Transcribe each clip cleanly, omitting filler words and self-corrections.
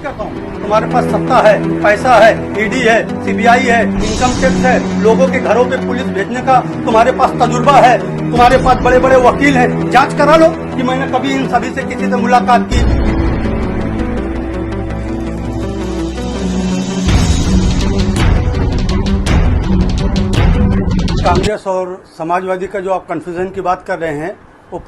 करता हूँ, तुम्हारे पास सत्ता है, पैसा है, ईडी है, सीबीआई है, इनकम टैक्स है, लोगों के घरों पे पुलिस भेजने का तुम्हारे पास तजुर्बा है, तुम्हारे पास बड़े बड़े वकील हैं, जांच करा लो कि मैंने कभी इन सभी से किसी से मुलाकात की। कांग्रेस और समाजवादी का जो आप कन्फ्यूजन की बात कर रहे हैं, वो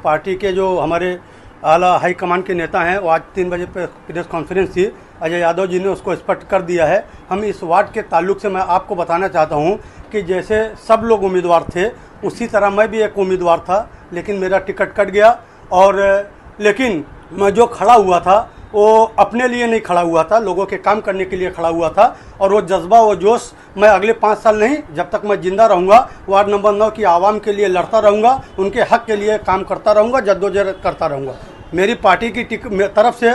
पार्टी के जो हमारे आला हाईकमान के नेता हैं, वो आज 3 बजे प्रेस कॉन्फ्रेंस थी, अजय यादव जी ने उसको स्पष्ट कर दिया है। हम इस वार्ड के ताल्लुक से मैं आपको बताना चाहता हूं कि जैसे सब लोग उम्मीदवार थे, उसी तरह मैं भी एक उम्मीदवार था, लेकिन मेरा टिकट कट गया। और लेकिन मैं जो खड़ा हुआ था वो अपने लिए नहीं खड़ा हुआ था, लोगों के काम करने के लिए खड़ा हुआ था। और वो जज्बा, वो जोश मैं अगले 5 साल नहीं, जब तक मैं जिंदा रहूँगा, वार्ड नंबर 9 की आवाम के लिए लड़ता रहूँगा, उनके हक के लिए काम करता रहूँगा, जद्दोजहद करता रहूँगा। मेरी पार्टी की तरफ से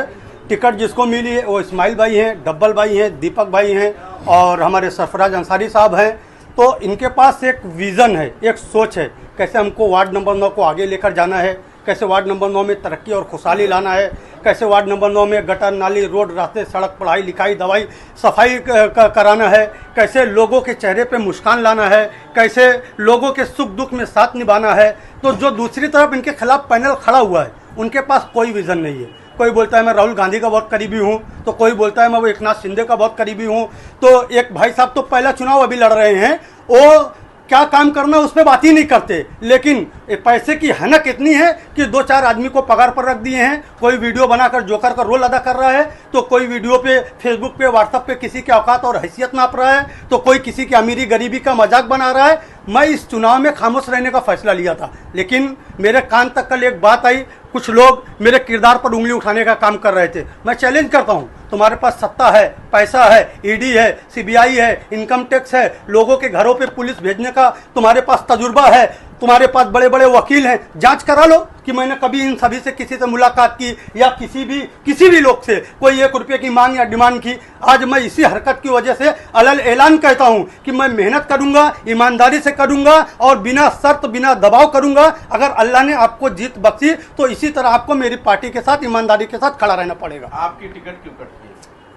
टिकट जिसको मिली है वो इस्माइल भाई हैं, डब्बल भाई हैं, दीपक भाई हैं और हमारे सरफराज अंसारी साहब हैं। तो इनके पास एक विज़न है, एक सोच है, कैसे हमको वार्ड नंबर 9 को आगे लेकर जाना है, कैसे वार्ड नंबर 9 में तरक्की और खुशहाली लाना है, कैसे वार्ड नंबर 9 में गटर नाली, रोड, रास्ते, सड़क, पढ़ाई लिखाई, दवाई, सफाई कराना है, कैसे लोगों के चेहरे पे मुस्कान लाना है, कैसे लोगों के सुख दुख में साथ निभाना है। तो जो दूसरी तरफ इनके खिलाफ पैनल खड़ा हुआ है, उनके पास कोई विज़न नहीं है। कोई बोलता है मैं राहुल गांधी का बहुत करीबी हूँ, तो कोई बोलता है मैं वो एकनाथ शिंदे का बहुत करीबी हूँ। तो एक भाई साहब तो पहला चुनाव अभी लड़ रहे हैं, वो क्या काम करना उस पर बात ही नहीं करते, लेकिन पैसे की हनक इतनी है कि 2-4 आदमी को पगार पर रख दिए हैं। कोई वीडियो बनाकर जोकर का रोल अदा कर रहा है, तो कोई वीडियो पे, फेसबुक पे, व्हाट्सएप पे किसी के औकात और हैसियत नाप रहा है, तो कोई किसी की अमीरी गरीबी का मजाक बना रहा है। मैं इस चुनाव में खामोश रहने का फैसला लिया था, लेकिन मेरे कान तक कल एक बात आई, कुछ लोग मेरे किरदार पर उंगली उठाने का काम कर रहे थे। मैं चैलेंज करता हूं, तुम्हारे पास सत्ता है, पैसा है, ईडी है, सीबीआई है, इनकम टैक्स है, लोगों के घरों पे पुलिस भेजने का तुम्हारे पास तजुर्बा है, तुम्हारे पास बड़े बड़े वकील हैं, जांच करा लो कि मैंने कभी इन सभी से किसी से मुलाकात की या किसी भी लोग से कोई 1 रुपये की मांग या डिमांड की। आज मैं इसी हरकत की वजह से अलल ऐलान कहता हूं कि मैं मेहनत करूंगा, ईमानदारी से करूंगा और बिना शर्त, बिना दबाव करूंगा। अगर अल्लाह ने आपको जीत बख्शी तो इसी तरह आपको मेरी पार्टी के साथ ईमानदारी के साथ खड़ा रहना पड़ेगा। आपकी टिकट क्यों कटी?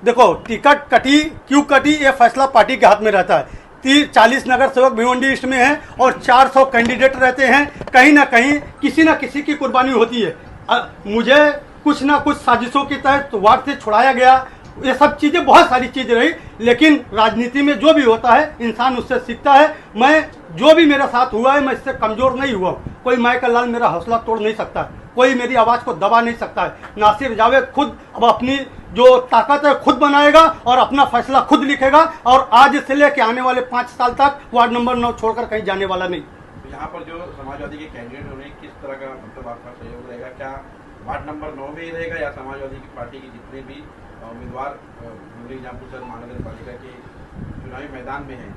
देखो, टिकट कटी क्यों कटी, ये फैसला पार्टी के हाथ में रहता है। 40 नगर सेवक भिवंडी ईस्ट में हैं और 400 कैंडिडेट रहते हैं। कहीं ना कहीं किसी न किसी की कुर्बानी होती है। मुझे कुछ ना कुछ साजिशों के तहत वार्ड से छुड़ाया गया, ये सब चीज़ें, बहुत सारी चीज़ें रही, लेकिन राजनीति में जो भी होता है इंसान उससे सीखता है। मैं जो भी मेरे साथ हुआ है, मैं इससे कमज़ोर नहीं हुआ। कोई माय का लाल मेरा हौसला तोड़ नहीं सकता, कोई मेरी आवाज़ को दबा नहीं सकता है। नासिर जावेद खुद अब अपनी जो ताकत है खुद बनाएगा और अपना फैसला खुद लिखेगा, और आज से लेके आने वाले 5 साल तक वार्ड नंबर 9 छोड़कर कहीं जाने वाला नहीं। यहाँ पर जो समाजवादी के कैंडिडेट होने, किस तरह का मतलब आपका सहयोग रहेगा? क्या वार्ड नंबर 9 में ही रहेगा या समाजवादी की पार्टी के जितने भी उम्मीदवार जामपुर महानगर पालिका के चुनावी मैदान में हैं,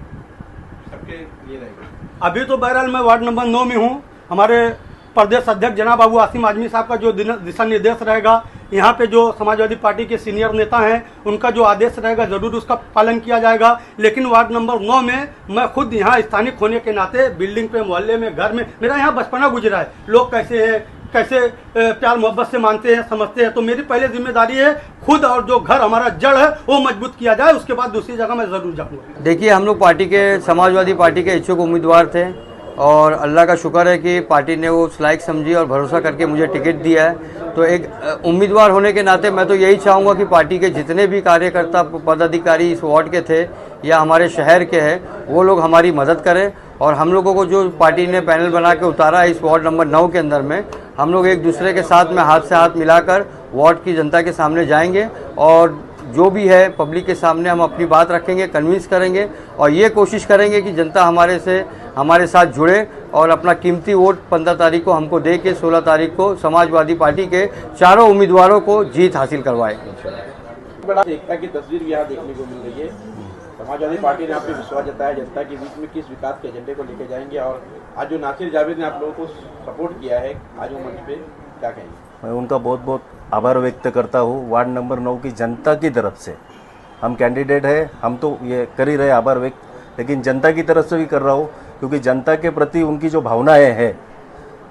सबके लिए रहेगा? अभी तो बहरहाल मैं वार्ड नंबर 9 में हूँ। हमारे प्रदेश अध्यक्ष जनाब बाबू आसिम आजमी साहब का जो दिशा निर्देश रहेगा, यहाँ पे जो समाजवादी पार्टी के सीनियर नेता हैं उनका जो आदेश रहेगा ज़रूर उसका पालन किया जाएगा। लेकिन वार्ड नंबर 9 में मैं खुद यहाँ स्थानिक होने के नाते, बिल्डिंग पे, मोहल्ले में, घर में मेरा यहाँ बचपना गुजरा है। लोग कैसे हैं, कैसे प्यार मोहब्बत से मानते हैं, समझते हैं, तो मेरी पहले जिम्मेदारी है खुद और जो घर हमारा जड़ है वो मजबूत किया जाए, उसके बाद दूसरी जगह मैं ज़रूर जाऊँगा। देखिए, हम लोग पार्टी के, समाजवादी पार्टी के इच्छुक उम्मीदवार थे और अल्लाह का शुक्र है कि पार्टी ने वो लायक समझी और भरोसा करके मुझे टिकट दिया है। तो एक उम्मीदवार होने के नाते मैं तो यही चाहूँगा कि पार्टी के जितने भी कार्यकर्ता, पदाधिकारी इस वार्ड के थे या हमारे शहर के हैं, वो लोग हमारी मदद करें। और हम लोगों को जो पार्टी ने पैनल बना के उतारा है इस वार्ड नंबर 9 के अंदर में, हम लोग एक दूसरे के साथ में हाथ से हाथ मिलाकर वार्ड की जनता के सामने जाएंगे और जो भी है पब्लिक के सामने हम अपनी बात रखेंगे, कन्विंस करेंगे और ये कोशिश करेंगे कि जनता हमारे साथ जुड़े और अपना कीमती वोट 15 तारीख को हमको दे के 16 तारीख को समाजवादी पार्टी के चारों उम्मीदवारों को जीत हासिल करवाए। बड़ा एकता की तस्वीर यहाँ देखने को मिल रही है। समाजवादी पार्टी ने आपने विश्वास जताया जनता के बीच में किस विकास के एजेंडे को लेकर जाएंगे, और आज जो नासिर जावेद ने आप लोगों को सपोर्ट किया है आज वो मंच पे, क्या कहेंगे? मैं उनका बहुत बहुत आभार व्यक्त करता हूँ। वार्ड नंबर 9 की जनता की तरफ से हम कैंडिडेट है, हम तो ये कर ही रहे आभार व्यक्त, लेकिन जनता की तरफ से भी कर रहा हूँ, क्योंकि जनता के प्रति उनकी जो भावनाएं हैं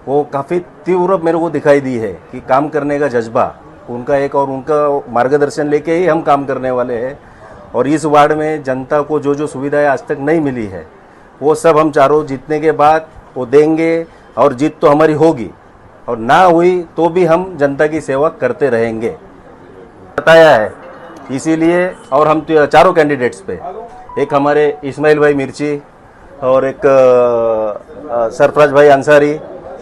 वो काफ़ी तीव्र मेरे को दिखाई दी है कि काम करने का जज्बा उनका एक और उनका मार्गदर्शन लेके ही हम काम करने वाले हैं। और इस वार्ड में जनता को जो जो सुविधाएं आज तक नहीं मिली है वो सब हम चारों जीतने के बाद वो देंगे, और जीत तो हमारी होगी, और ना हुई तो भी हम जनता की सेवा करते रहेंगे, बताया है। इसीलिए और हम चारों कैंडिडेट्स पे, एक हमारे इस्माइल भाई मिर्ची और एक सरफराज भाई अंसारी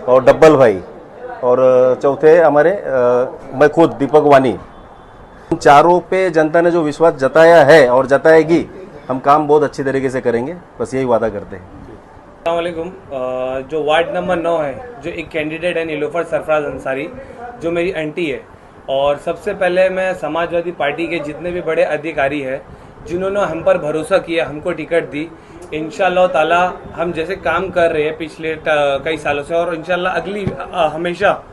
और डब्बल भाई, और चौथे हमारे मैं खुद दीपक वानी, चारों पे जनता ने जो विश्वास जताया है और जताएगी, हम काम बहुत अच्छी तरीके से करेंगे, बस यही वादा करते हैं। अस्सलामुअलैकुम। जो वार्ड नंबर 9 है, जो एक कैंडिडेट है नीलोफर सरफराज अंसारी, जो मेरी आंटी है, और सबसे पहले मैं समाजवादी पार्टी के जितने भी बड़े अधिकारी हैं जिन्होंने हम पर भरोसा किया, हमको टिकट दी, इंशाअल्लाह ताला हम जैसे काम कर रहे हैं पिछले कई सालों से, और इंशाअल्लाह अगली हमेशा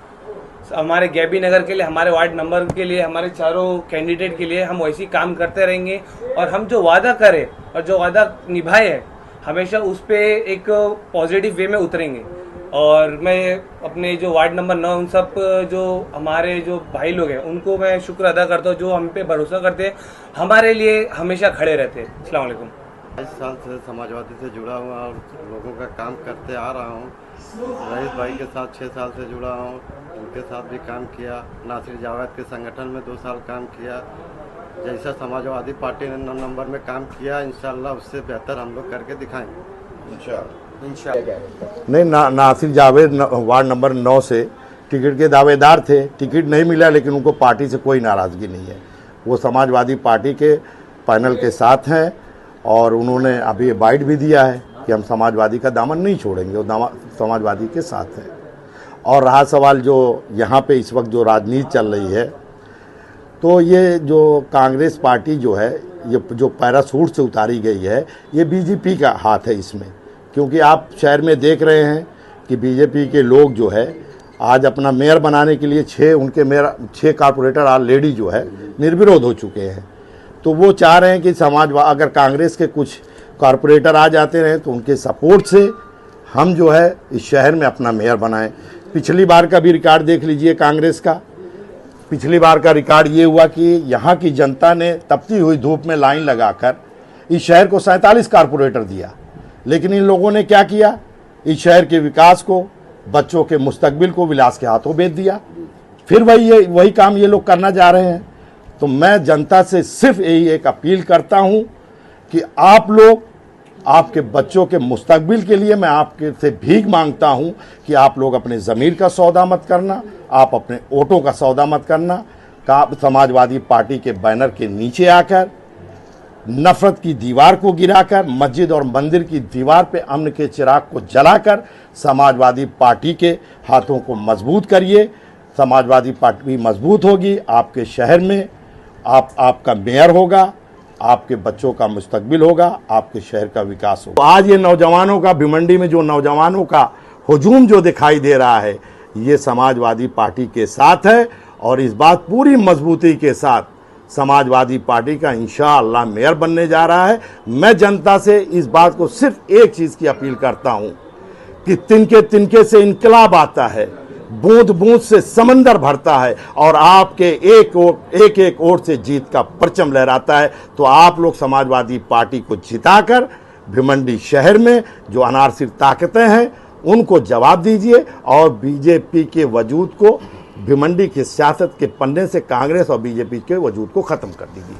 हमारे गैबी नगर के लिए, हमारे वार्ड नंबर के लिए, हमारे चारों कैंडिडेट के लिए हम वैसे काम करते रहेंगे। और हम जो वादा करें और जो वादा निभाए हैं हमेशा उस पर एक पॉजिटिव वे में उतरेंगे। और मैं अपने जो वार्ड नंबर 9 उन सब जो हमारे जो भाई लोग हैं उनको मैं शुक्र अदा करता हूँ, जो हम पे भरोसा करते हैं, हमारे लिए हमेशा खड़े रहते हैं। अस्सलाम वालेकुम। 22 साल से समाजवादी से जुड़ा हुआ और लोगों का काम करते आ रहा हूँ। रईस भाई के साथ 6 साल से जुड़ा हूँ, उनके साथ भी काम किया। नासिर जावेद के संगठन में 2 साल काम किया। जैसा समाजवादी पार्टी ने 9 नंबर में काम किया, इंशाल्लाह उससे बेहतर हम लोग करके दिखाएंगे। नहीं, नासिर जावेद वार्ड नंबर 9 से टिकट के दावेदार थे, टिकट नहीं मिला, लेकिन उनको पार्टी से कोई नाराज़गी नहीं है। वो समाजवादी पार्टी के पैनल के साथ हैं और उन्होंने अभी बाइट भी दिया है कि हम समाजवादी का दामन नहीं छोड़ेंगे, वो समाजवादी के साथ है। और रहा सवाल जो यहाँ पे इस वक्त जो राजनीति चल रही है, तो ये जो कांग्रेस पार्टी जो है, ये जो पैराशूट से उतारी गई है, ये बीजेपी का हाथ है इसमें। क्योंकि आप शहर में देख रहे हैं कि बीजेपी के लोग जो है आज अपना मेयर बनाने के लिए 6 कारपोरेटर ऑलरेडी जो है निर्विरोध हो चुके हैं। तो वो चाह रहे हैं कि अगर कांग्रेस के कुछ कारपोरेटर आ जाते रहे तो उनके सपोर्ट से हम जो है इस शहर में अपना मेयर बनाएं। पिछली बार का भी रिकॉर्ड देख लीजिए कांग्रेस का। पिछली बार का रिकॉर्ड ये हुआ कि यहाँ की जनता ने तपती हुई धूप में लाइन लगाकर इस शहर को 47 कारपोरेटर दिया, लेकिन इन लोगों ने क्या किया, इस शहर के विकास को, बच्चों के मुस्तकबिल को विलास के हाथों बेच दिया। फिर वही काम ये लोग करना जा रहे हैं। तो मैं जनता से सिर्फ यही एक अपील करता हूं कि आप लोग आपके बच्चों के मुस्तकबिल के लिए मैं आपके से भीख मांगता हूं कि आप लोग अपने ज़मीर का सौदा मत करना, आप अपने वोटों का सौदा मत करना। का समाजवादी पार्टी के बैनर के नीचे आकर नफरत की दीवार को गिराकर, मस्जिद और मंदिर की दीवार पे अमन के चिराग को जलाकर समाजवादी पार्टी के हाथों को मजबूत करिए। समाजवादी पार्टी मजबूत होगी, आपके शहर में आपका मेयर होगा, आपके बच्चों का मुस्तकबिल होगा, आपके शहर का विकास होगा। आज ये नौजवानों का, भिवंडी में जो नौजवानों का हुजूम जो दिखाई दे रहा है, ये समाजवादी पार्टी के साथ है। और इस बात पूरी मजबूती के साथ समाजवादी पार्टी का इंशाअल्लाह मेयर बनने जा रहा है। मैं जनता से इस बात को सिर्फ एक चीज़ की अपील करता हूँ कि तिनके तिनके से इनकलाब आता है, बूंद बूंद से समंदर भरता है, और आपके एक वोट से जीत का परचम लहराता है। तो आप लोग समाजवादी पार्टी को जिताकर भिवंडी शहर में जो अनारसिर ताकतें हैं उनको जवाब दीजिए, और बीजेपी के वजूद को, भिवंडी की सियासत के पन्ने से कांग्रेस और बीजेपी के वजूद को ख़त्म कर दीजिए।